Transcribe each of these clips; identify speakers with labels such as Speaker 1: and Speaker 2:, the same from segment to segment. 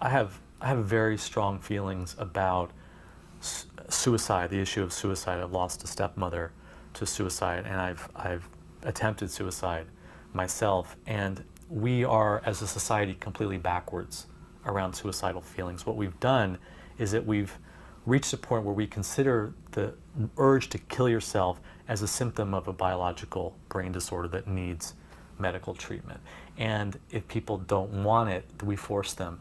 Speaker 1: I have very strong feelings about suicide, the issue of suicide. I've lost a stepmother to suicide, and I've attempted suicide myself, and we are, as a society, completely backwards around suicidal feelings. What we've done is that we've reached a point where we consider the urge to kill yourself as a symptom of a biological brain disorder that needs medical treatment. And if people don't want it, we force them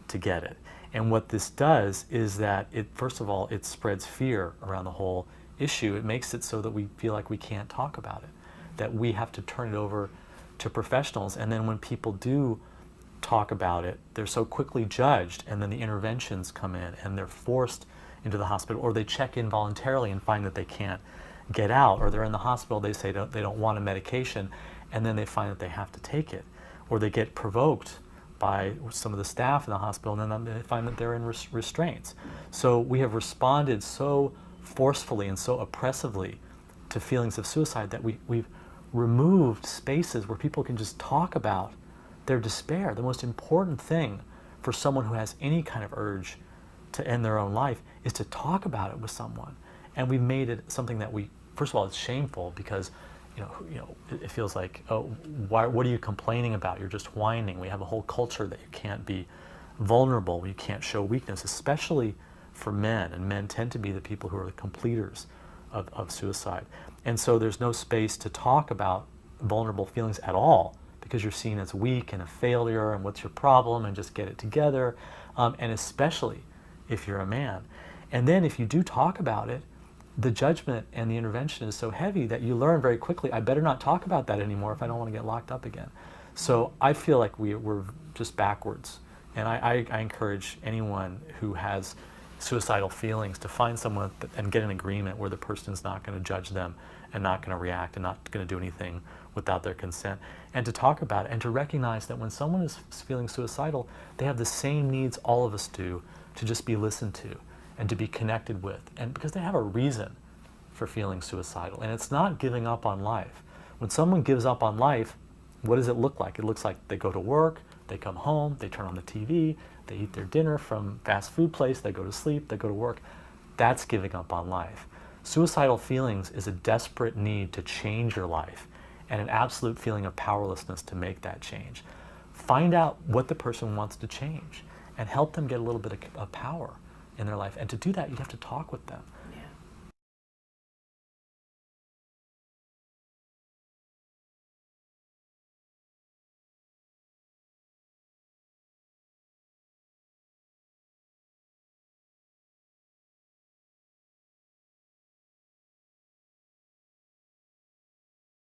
Speaker 1: to get it. And what this does is that it, first of all, it spreads fear around the whole issue. It makes it so that we feel like we can't talk about it, that we have to turn it over to professionals. And then when people do talk about it, they're so quickly judged, and then the interventions come in and they're forced into the hospital, or they check in voluntarily and find that they can't get out, or they're in the hospital, they say they don't want a medication, and then they find that they have to take it, or they get provoked by some of the staff in the hospital, and then they find that they're in restraints. So we have responded so forcefully and so oppressively to feelings of suicide that we've removed spaces where people can just talk about their despair. The most important thing for someone who has any kind of urge to end their own life is to talk about it with someone. And we've made it something that first of all, it's shameful because it feels like, oh, what are you complaining about? You're just whining. We have a whole culture that you can't be vulnerable, you can't show weakness, especially for men, and men tend to be the people who are the completers of suicide. And so there's no space to talk about vulnerable feelings at all, because you're seen as weak and a failure, and what's your problem, and just get it together, and especially if you're a man. And then if you do talk about it, the judgment and the intervention is so heavy that you learn very quickly, I better not talk about that anymore if I don't want to get locked up again. So I feel like we're just backwards. And I encourage anyone who has suicidal feelings to find someone and get an agreement where the person is not going to judge them and not going to react and not going to do anything without their consent, and to talk about it and to recognize that when someone is feeling suicidal, they have the same needs all of us do, to just be listened to and to be connected with, and because they have a reason for feeling suicidal. And it's not giving up on life. When someone gives up on life, what does it look like? It looks like they go to work, they come home, they turn on the TV, they eat their dinner from fast food place, they go to sleep, they go to work. That's giving up on life. Suicidal feelings is a desperate need to change your life and an absolute feeling of powerlessness to make that change. Find out what the person wants to change and help them get a little bit of power in their life. And to do that, you have to talk with them.